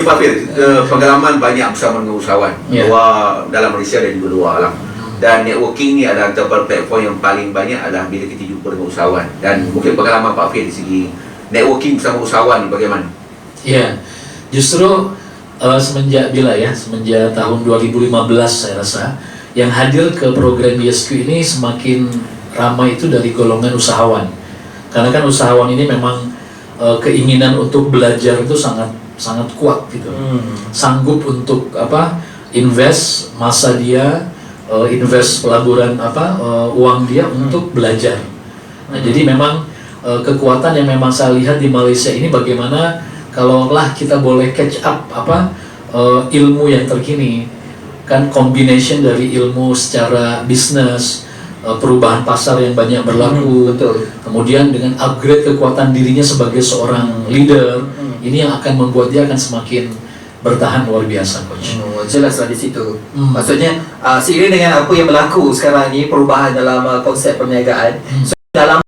Pak Fir, pengalaman banyak bersama dengan usahawan luar, dalam Malaysia dan juga luar alam. Dan networking ni adalah antara platform yang paling banyak adalah bila kita jumpa dengan usahawan. Dan mungkin pengalaman Pak Fir di segi networking bersama usahawan ni bagaimana? Ya, justru semenjak tahun 2015 saya rasa yang hadir ke program BSQ ini semakin ramai itu dari golongan usahawan. Karena kan usahawan ini memang keinginan untuk belajar itu sangat kuat gitu. Sanggup untuk invest masa dia, invest pelaburan uang dia untuk belajar. Nah, jadi memang kekuatan yang memang saya lihat di Malaysia ini bagaimana kalaulah kita boleh catch up ilmu yang terkini, kan combination dari ilmu secara bisnis, perubahan pasar yang banyak berlaku, kemudian dengan upgrade kekuatan dirinya sebagai seorang leader, ini yang akan membuat dia akan semakin bertahan luar biasa, Coach. Jelaslah di situ. Maksudnya seiring dengan apa yang berlaku sekarang ini, perubahan dalam konsep perniagaan, so, dalam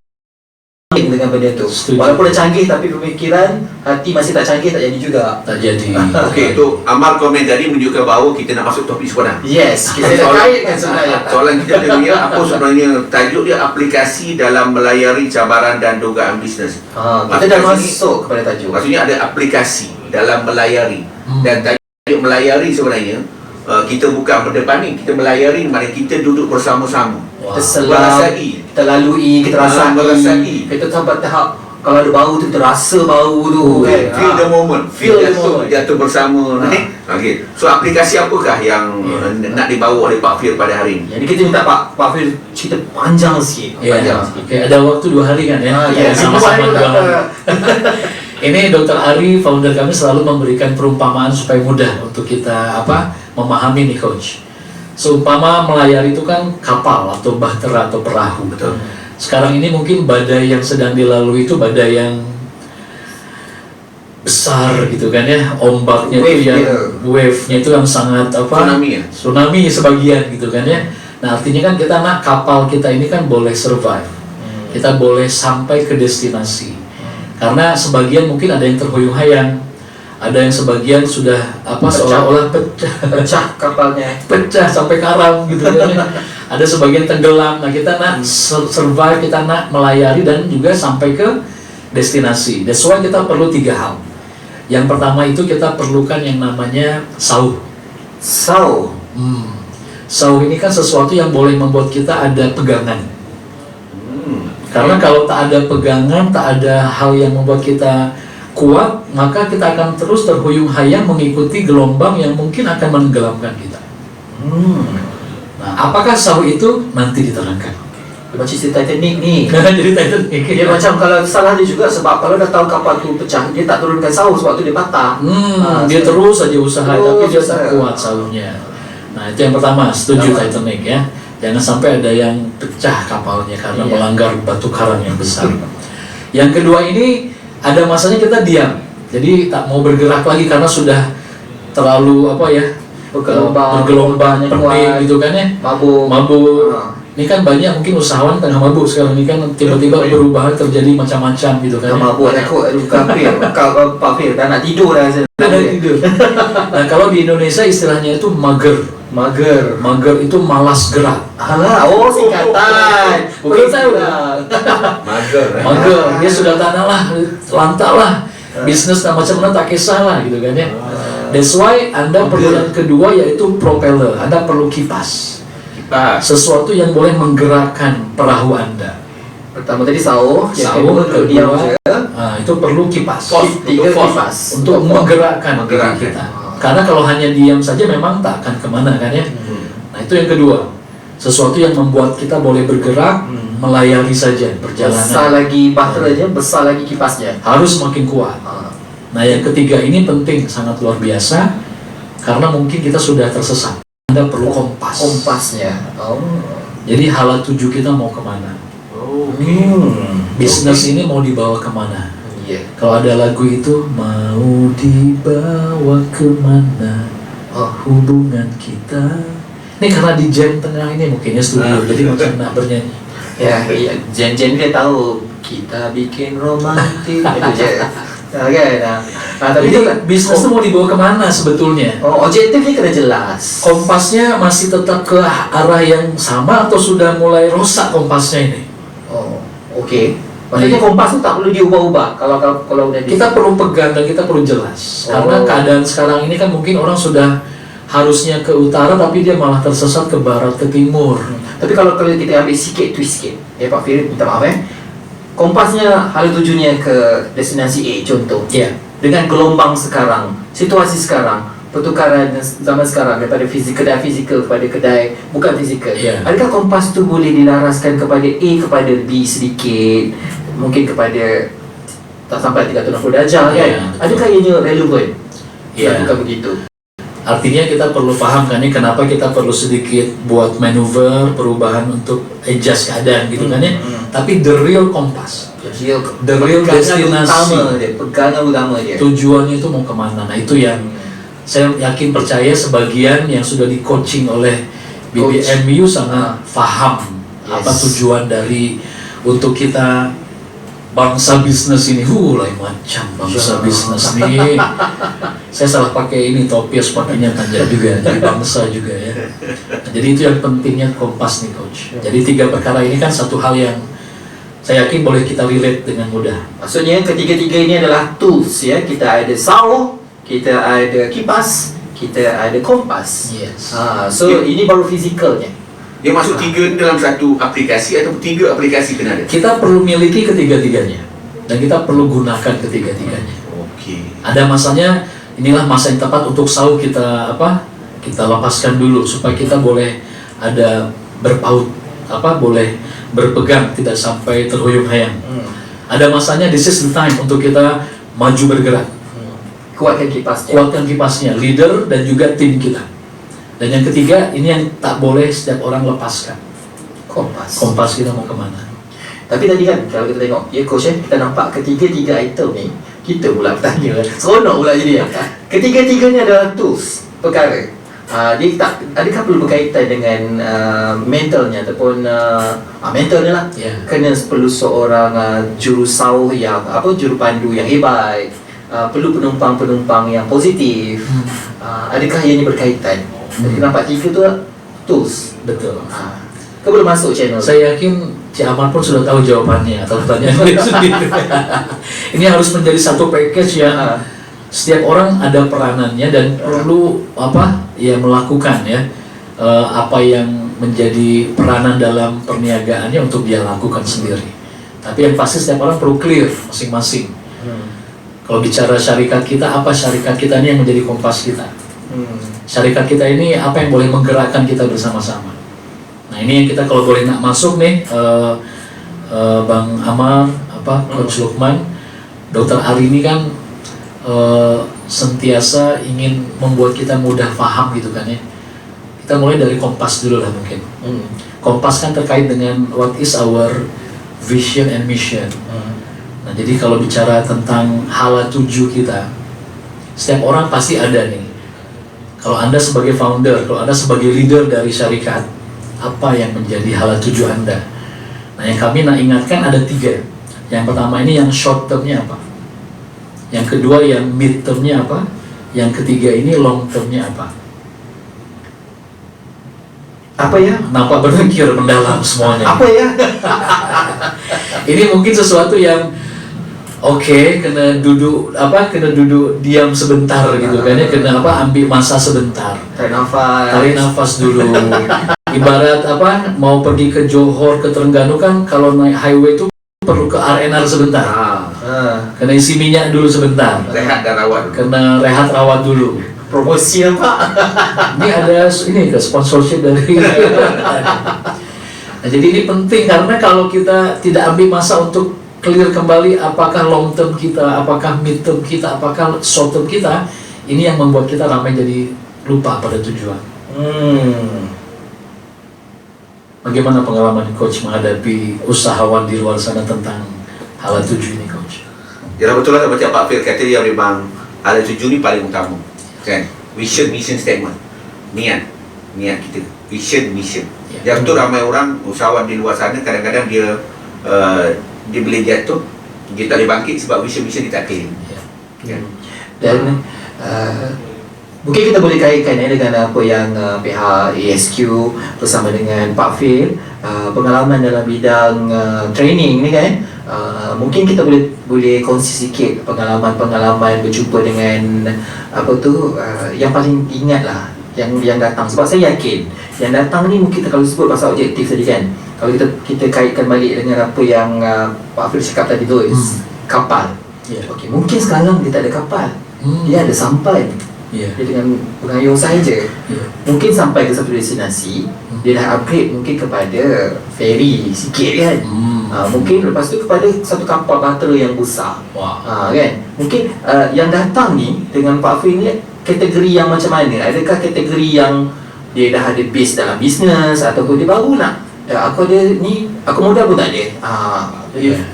dengan benda tu. Walaupun dah canggih tapi pemikiran hati masih tak canggih, tak jadi juga. Tak jadi. Okey, itu Amar komen tadi menunjukkan bahawa kita nak masuk topik sebenar. Yes, kita dah kaitkan sebenarnya. Soalan kita dia apa sebenarnya tajuk dia aplikasi dalam melayari cabaran dan dugaan bisnes. Kita dah masuk kepada tajuk. Maksudnya ada aplikasi dalam melayari dan tajuk melayari sebenarnya kita bukan berdepan ni, kita melayari maknanya kita duduk bersama-sama. Kita selam, kita lalui, kita rasai, kita sampai tahap kalau ada bau tu kita rasa bau tu. Feel the moment, jatuh bersama. Okay. So aplikasi apakah yang nak dibawa oleh Pak Fir pada hari ini? Jadi kita minta Pak Fir cerita panjang sikit. Okay, ada waktu 2 hari kan ya? Sama-sama jualan. Ini Dr. Ari, founder kami, selalu memberikan perumpamaan supaya mudah untuk kita memahami nih, Coach. Seumpama melayari itu kan kapal atau bahtera atau perahu. Betul. Sekarang ini mungkin badai yang sedang dilalui itu badai yang besar gitu kan ya, ombaknya itu yang wave-nya itu yang sangat tsunami sebagian gitu kan ya. Nah, artinya kan kita nak kapal kita ini kan boleh survive, kita boleh sampai ke destinasi. Karena sebagian mungkin ada yang terhuyung-hayang, ada yang sebagian sudah seolah-olah pecah kapalnya, pecah sampai karam gitu kan ya. Ada sebagian tenggelam. Nah, kita nak survive, kita nak melayari dan juga sampai ke destinasi. That's why kita perlu 3 hal. Yang pertama itu kita perlukan yang namanya sauh. Sauh ini kan sesuatu yang boleh membuat kita ada pegangan. Karena kalau tak ada pegangan, tak ada hal yang membuat kita kuat, maka kita akan terus terhuyung-hayang mengikuti gelombang yang mungkin akan menenggelamkan kita. Nah, apakah sauh itu? Nanti diterangkan. Macam cerita Titanic ni. Jadi Titanic. Dia macam kalau salah dia juga, sebab kalau dah tahu kapal tu pecah, dia tak turunkan sauh sebab tu dia patah. Dia terus saja usaha, tapi dia tak kuat sauhnya. Nah, itu yang pertama, setuju Titanic ya. Jangan sampai ada yang pecah kapalnya karena melanggar batu karang yang besar. Yang kedua ini, ada masanya kita diam. Jadi tak mau bergerak lagi karena sudah terlalu bergelombang pening gitu kan ya. Mabuk. Ini kan banyak mungkin usahawan tengah mabuk sekarang ini kan, tiba-tiba perubahan terjadi macam-macam gitu kan. Mabuk takut kalau Pak Fir dah nak tidur dah. Tidur. Nah, kalau di Indonesia istilahnya itu mager. Mager itu malas gerak. Singkatan. Belum tahu. Mager. Dia sudah lantak lah. Bisnis macam mana tak kisah lah gitu kan ya. That's why Anda perlu yang kedua, yaitu propeller. Anda perlu kipas. Sesuatu yang boleh menggerakkan perahu Anda. Pertama tadi sauh, kedua itu perlu kipas. Kipas untuk menggerakkan kita. Karena kalau hanya diam saja memang tak akan kemana kan ya. Nah, itu yang kedua. Sesuatu yang membuat kita boleh bergerak, melayari saja perjalanan. Besar lagi bahteranya, besar lagi kipasnya. Harus makin kuat. Nah, yang ketiga ini penting, sangat luar biasa. Karena mungkin kita sudah tersesat. Anda perlu kompasnya. Jadi hala tuju kita mau kemana? Bisnis ini mau dibawa kemana? Kalau ada lagu itu, mau dibawa kemana hubungan kita. Ini karena di jam tengah ini mungkinnya studio, jadi macam nak bernyanyi. Jam dia tahu kita bikin romantis. Itu je. Kan? Tapi Jadi itu bisnis itu mau dibawa kemana sebetulnya? objektifnya kena jelas. Kompasnya masih tetap ke arah yang sama atau sudah mulai rusak kompasnya ini? Oke. Maksudnya kompas itu tak perlu diubah-ubah kalau udah Kita perlu pegang dan kita perlu jelas. Karena keadaan sekarang ini kan mungkin orang sudah harusnya ke utara tapi dia malah tersesat ke barat, ke timur. Tapi kalau kita ambil sikit twist sikit, Pak Firid minta maaf kompasnya halu tujunya ke destinasi A contoh. Ya. Dengan gelombang sekarang, situasi sekarang, pertukaran zaman sekarang daripada kedai fizikal kepada kedai bukan fizikal. Yeah. Adakah kompas tu boleh dilaraskan kepada A kepada B sedikit, mungkin kepada tak sampai 360 darjah kan? Yeah. Adakah ianya relevan? Yeah. Lakukan begitu. Artinya kita perlu paham kan ini kenapa kita perlu sedikit buat manuver perubahan untuk adjust keadaan gitu kan ya. Tapi the real kompas, the real destinasi, pegangan utama dia. tujuannya itu mau kemana? Nah itu yang saya yakin percaya sebagian yang sudah di coaching oleh BBMU sangat paham apa tujuan dari untuk kita bangsa bisnis ini. Lain macam bangsa bisnis nih. Saya salah pakai ini topi sepatunya kan juga jadi bangsa juga ya. Nah, jadi itu yang pentingnya kompas nih coach. Jadi 3 perkara ini kan satu hal yang saya yakin boleh kita relate dengan mudah. Maksudnya ketiga-tiga ini adalah tools ya. Kita ada saw, kita ada kipas, kita ada kompas. Yes. So ini baru fizikalnya. Dia masuk 3 dalam satu aplikasi atau 3 aplikasi kena ada? Kita perlu miliki ketiga-tiganya dan kita perlu gunakan ketiga-tiganya. Okey. Ada masanya, inilah masa yang tepat untuk saw kita kita lepaskan dulu supaya kita boleh ada berpaut boleh berpegang tidak sampai terhuyung-hayang. Ada masanya this is the time untuk kita maju bergerak. Kuatkan kipasnya. Kuatkan kipasnya, leader dan juga tim kita. Dan yang ketiga, ini yang tak boleh setiap orang lepaskan. Kompas. Kompas kita mau kemana? Tapi tadi kan kalau kita tengok, ya coach kita nampak ketiga-tiga item ni, kita pula bertanya, seronok pula jadi ya. Ketiga-tiganya adalah tools, perkara. Dia tak, adakah perlu berkaitan dengan mentalnya ataupun mentalnya lah. Yeah. Kena perlu seorang juru saw yang juru pandu yang hebat. Perlu penumpang-penumpang yang positif. Adakah ianya berkaitan? Jadi nampak 3 tu tools. Betul. Kau belum masuk channel. Saya yakin Cik Ahmad pun sudah tahu jawabannya atau pertanyaan dia sendiri. Ini harus menjadi satu package yang setiap orang ada peranannya dan perlu melakukan apa yang menjadi peranan dalam perniagaannya untuk dia lakukan sendiri. Tapi yang pasti setiap orang perlu clear masing-masing. Kalau bicara syarikat kita, apa syarikat kita ini yang menjadi kompas kita? Syarikat kita ini apa yang boleh menggerakkan kita bersama-sama? Nah ini yang kita kalau boleh nak masuk nih, Bang Amar, Coach Lukman, Dr. Ari ini kan sentiasa ingin membuat kita mudah paham gitu kan ya. Kita mulai dari kompas dulu lah mungkin. Kompas kan terkait dengan what is our vision and mission. Nah jadi kalau bicara tentang hala tuju kita, setiap orang pasti ada nih. Kalau Anda sebagai founder, kalau Anda sebagai leader dari syarikat, apa yang menjadi hala tuju Anda? Nah yang kami nak ingatkan ada 3. Yang pertama ini yang short termnya apa? Yang kedua yang mid termnya apa? Yang ketiga ini long termnya apa? Apa ya? Nampak berpikir mendalam semuanya. Apa ya? Ini mungkin sesuatu yang kena duduk diam sebentar gitu kan ya, kena ambil masa sebentar. Tarik nafas dulu. Ibarat mau pergi ke Johor, ke Terengganu kan kalau naik highway itu perlu ke R&R sebentar. Kena isi minyak dulu sebentar. Rehat dan rawat. Kena rehat rawat dulu. Promosi apa? Ini ada ke sponsorship dari. Nah, jadi ini penting karena kalau kita tidak ambil masa untuk clear kembali apakah long term kita, apakah mid term kita, apakah short term kita, ini yang membuat kita ramai jadi lupa pada tujuan. Bagaimana pengalaman coach menghadapi usahawan di luar sana tentang hala tuju ini coach? Ya betul lah macam Pak Fir kata dia memang hala tuju ni paling utama. Kan? Vision, mission statement. Niat kita. Vision, mission. Yang tu ramai orang usahawan di luar sana kadang-kadang dia boleh jatuh, dia tak boleh bangkit sebab vision dia tak clear. Dan mungkin kita boleh kaitkan dengan apa yang pihak ASQ bersama dengan Pak Fir pengalaman dalam bidang training ni kan. Mungkin kita boleh kongsi sikit pengalaman berjumpa dengan yang paling ingat lah yang datang. Sebab saya yakin yang datang ni mungkin kita kalau sebut pasal objektif tadi kan, kalau kita kaitkan balik dengan apa yang Pak Fir cakap tadi tu, kapal. Okey, mungkin sekarang dia tak ada kapal, dia ada sampan. Dia dengan pengayuh sahaja. Mungkin sampai ke satu destinasi, dia dah upgrade mungkin kepada ferry sikit kan. Mungkin lepas tu kepada satu kapal bahtera yang besar. Kan? Mungkin yang datang ni dengan Pak Fir ni kategori yang macam mana? Adakah kategori yang dia dah ada base dalam bisnes ataupun dia baru nak aku ada ni, aku modal pun tak ada.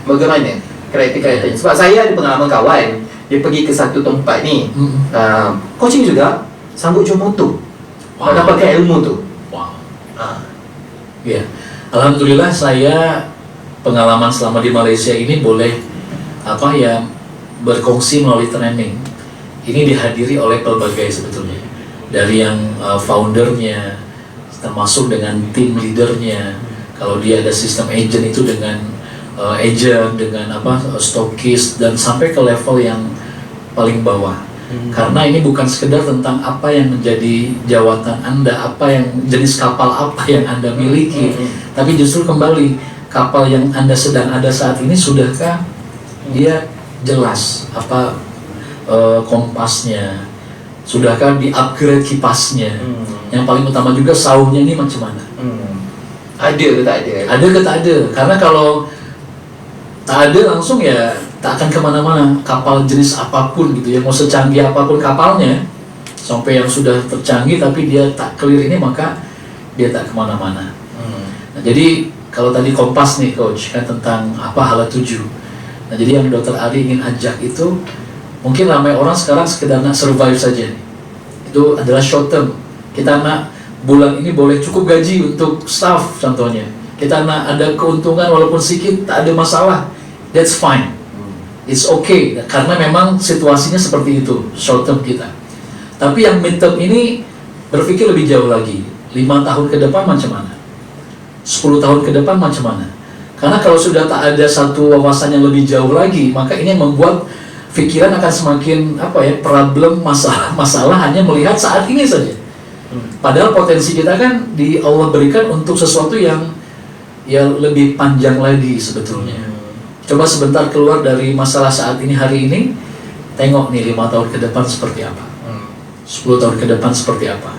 Bagaimana karakter-karakternya? Sebab saya ada pengalaman kawan, dia pergi ke satu tempat ni, coaching juga, sanggup jual motor. Dapatkan ilmu tu. Alhamdulillah saya pengalaman selama di Malaysia ini boleh berkongsi melalui training. Ini dihadiri oleh pelbagai sebetulnya, dari yang foundernya, termasuk dengan tim leadernya. Kalau dia ada sistem agent itu dengan agent, dengan stokis, dan sampai ke level yang paling bawah. Karena ini bukan sekedar tentang apa yang menjadi jawatan Anda, apa yang jenis kapal apa yang Anda miliki, tapi justru kembali kapal yang Anda sedang ada saat ini, sudahkah dia jelas kompasnya, sudahkah di-upgrade kipasnya, yang paling utama juga saunya ini macam mana, ada ke tak ada? Ada ke tak ada? Karena kalau tak ada langsung ya tak akan kemana-mana. Kapal jenis apapun gitu ya, mau secanggih apapun kapalnya, sampai yang sudah tercanggih tapi dia tak clear ini, maka dia tak kemana-mana. Nah, jadi kalau tadi kompas nih coach kan tentang hala tuju. Nah, jadi yang Dr. Ari ingin ajak itu, mungkin ramai orang sekarang sekedar nak survive saja. Itu adalah short term. Kita nak bulan ini boleh cukup gaji untuk staff contohnya. Kita nak ada keuntungan walaupun sedikit, tak ada masalah. That's fine. It's okay. Karena memang situasinya seperti itu, short term kita. Tapi yang mid term ini berpikir lebih jauh lagi. 5 tahun ke depan macam mana? 10 tahun ke depan macam mana? Karena kalau sudah tak ada satu wawasan yang lebih jauh lagi, maka ini membuat pikiran akan semakin problem, masalah hanya melihat saat ini saja. Padahal potensi kita kan di Allah berikan untuk sesuatu yang lebih panjang lagi sebetulnya. Coba sebentar keluar dari masalah saat ini, hari ini, tengok nih 5 tahun ke depan seperti apa, 10 tahun ke depan seperti apa.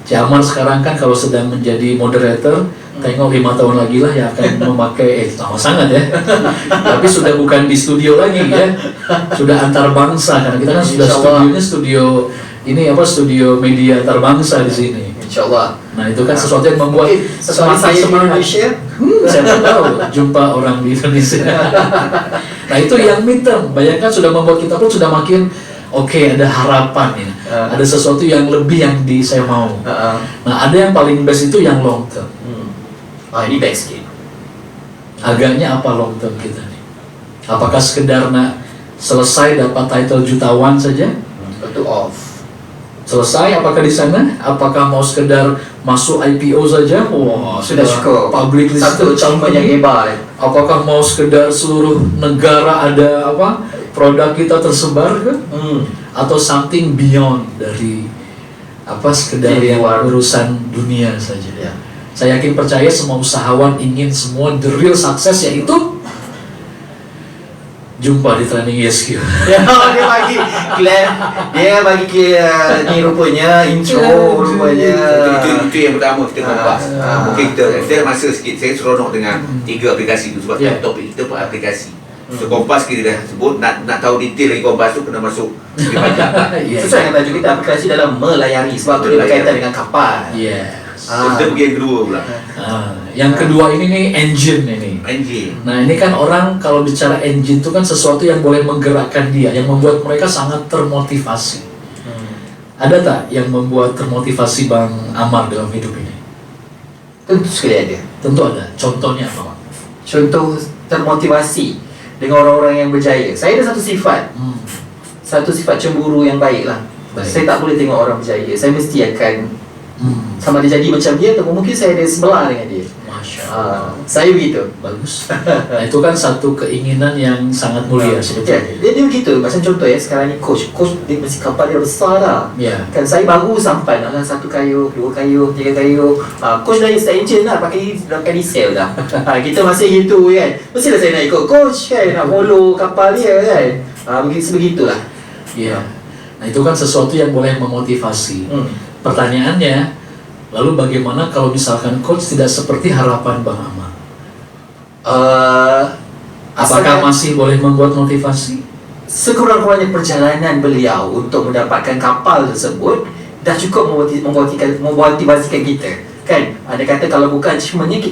Cik Amar sekarang kan kalau sedang menjadi moderator, tengok 5 tahun lagi lah yang akan memakai, lama sangat ya, tapi sudah bukan di studio lagi ya, sudah antar bangsa, karena kita kan sudah studionya studio media antar bangsa di sini. InsyaAllah. Nah itu kan sesuatu yang membuat semakin saya di Indonesia, saya tak tahu jumpa orang di Indonesia. Nah itu yang midterm, bayangkan sudah membuat kita pun sudah makin ada harapan ya. Ada sesuatu yang lebih yang saya mau. Nah ada yang paling best itu yang long term. Ini best gitu. Agaknya apa long term kita nih? Apakah sekedar nak selesai dapat title jutawan saja? Itu off. Selesai apakah di sana? Apakah mau sekedar masuk IPO saja? Wah, sudah cukup. Public list satu contoh yang hebat. Apakah mau sekedar seluruh negara ada produk kita tersebar ke? Atau something beyond dari sekedar yang urusan dunia saja ya. Saya yakin percaya semua usahawan ingin semua the real success, yaitu jumpa di training ESQ. Dia bagi ni rupanya intro rupanya. Itu yang pertama kita kompas. Mungkin kita masa sikit saya seronok dengan 3 aplikasi tu sebab topik kita per aplikasi. So kompas kita dah sebut, nak tahu detail lagi kompas tu kena masuk lebih banyak. Sesuai dengan tajuk kita, aplikasi dalam melayari, sebab tu dia berkaitan dengan kapal. Kita pergi yang kedua pula. Yang kedua ini nih engine ini. Nah ini kan orang kalau bicara engine itu kan sesuatu yang boleh menggerakkan dia, yang membuat mereka sangat termotivasi. Ada tak yang membuat termotivasi Bang Amar dalam hidup ini? Tentu sekali ada. Tentu ada. Contohnya apa Bang? Contoh termotivasi dengan orang-orang yang berjaya. Saya ada satu sifat. satu sifat cemburu yang baik lah. Baik. Saya tak boleh tengok orang berjaya. Saya mesti akan sama dia jadi macam dia, atau mungkin saya ada sebelah dengan dia. Masya Allah. Saya begitu. Bagus. Nah, itu kan satu keinginan yang sangat mulia Ya, sebetulnya. dia begitu. Macam contoh ya, sekarang ni coach dia mesti kapal dia besar dah. Ya. Kan saya baru sampai nak 1 kayu, 2 kayu, 3 kayu. Coach dah start engine lah, pakai diesel dah. Kita masih gitu kan. Mestilah saya nak ikut coach kan, nak follow kapal dia kan. Begitulah. Ya. Nah, itu kan sesuatu yang boleh memotivasi. Hmm. Pertanyaannya, lalu bagaimana kalau misalkan coach tidak seperti harapan Bang Ama? Apakah masih boleh membuat motivasi? Sekurang-kurangnya perjalanan beliau untuk mendapatkan kapal tersebut dah cukup memotivasikan kita. Kan? Ada kata kalau bukan achievementnya,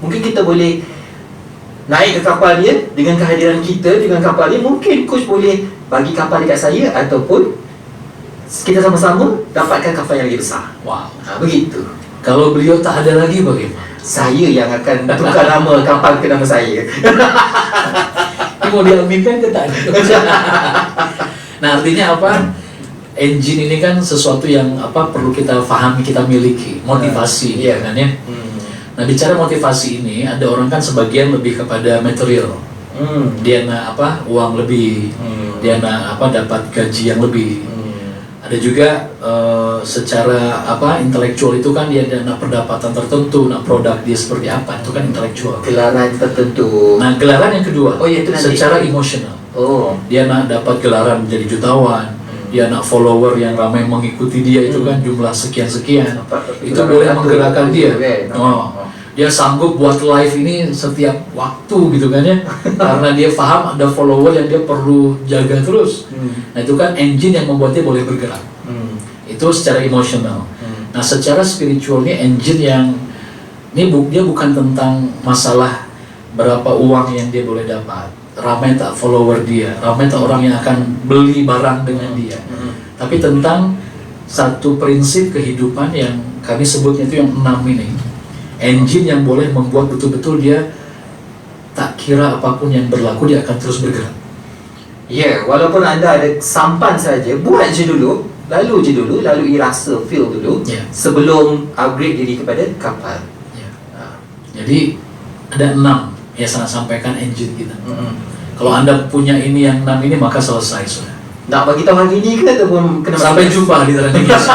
mungkin kita boleh naik ke kapal dia dengan kehadiran kita dengan kapal dia. Mungkin coach boleh bagi kapal dekat saya, ataupun kita sama-sama dapatkan kapal yang lebih besar. Wow. Begitu. Kalau beliau tak ada lagi bagaimana? Saya yang akan tukar nama kapal ke nama saya. Ini mau diaminkan ke tak? Nah, artinya apa? Engine ini kan sesuatu yang perlu kita pahami, kita miliki. Motivasi, Iya. kan ya? Nah, bicara motivasi ini, ada orang kan sebagian lebih kepada material. Dia nak uang lebih, dia nak dapat gaji yang lebih. Ada juga secara intelektual itu kan dia nak pendapatan tertentu, nak produk dia seperti apa, itu kan intelektual. Gelaran tertentu. Nah, gelaran yang kedua, Oh, ya, itu nanti. secara emosional. Oh. Dia nak dapat gelaran menjadi jutawan, dia nak follower yang ramai mengikuti dia, itu kan jumlah sekian-sekian. Itu boleh menggerakkan dia. Dia sanggup buat live ini setiap waktu gitu kan ya, karena dia paham ada follower yang dia perlu jaga terus. Nah, itu kan engine yang membuat dia boleh bergerak. Itu secara emosional. Nah, secara spiritual ini engine yang dia bukan tentang masalah berapa uang yang dia boleh dapat, ramai tak follower dia, ramai tak orang yang akan beli barang dengan dia, tapi tentang satu prinsip kehidupan yang kami sebutnya itu yang 6 ini. Engine yang boleh membuat betul-betul dia tak kira apapun yang berlaku, dia akan terus bergerak. Ya, walaupun anda ada sampan saja, buat je dulu, lalui rasa, feel dulu, sebelum upgrade diri kepada kapal. Jadi ada 6 yang saya sampaikan engine kita. Kalau anda punya ini yang 6 ini, maka selesai sudah. Nak bagi tahu hari ni ke, ataupun kena Sampai jumpa di Trending News.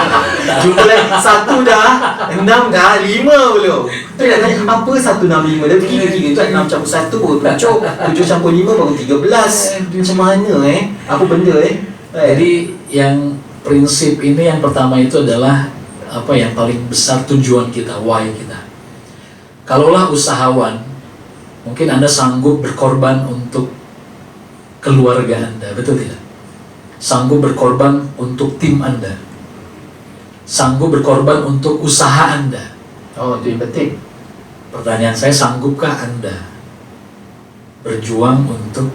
jumpa lagi 1 dah, 6 dah, 5 belum. Tu nak tanya apa 165 dah, kira-kira tu 6 campur 1 baru 7 campur 5 baru 13. Macam mana apa benda Jadi yang prinsip ini yang pertama itu adalah yang paling besar, tujuan kita, why kita. Kalaulah usahawan, mungkin Anda sanggup berkorban untuk keluarga Anda, betul tidak? Sanggup berkorban untuk tim Anda, sanggup berkorban untuk usaha Anda. Oh, itu yang penting. Pertanyaan saya, sanggupkah Anda berjuang untuk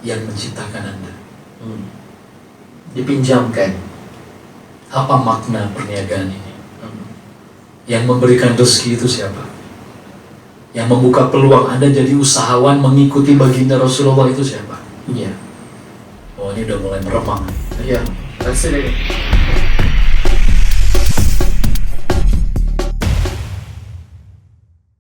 yang menciptakan Anda? Dipinjamkan. Apa makna perniagaan ini? Yang memberikan rezeki itu siapa? Yang membuka peluang Anda jadi usahawan mengikuti baginda Rasulullah itu siapa? Ya. Oh, ini udah mulai meremang. Ya, rasa dia.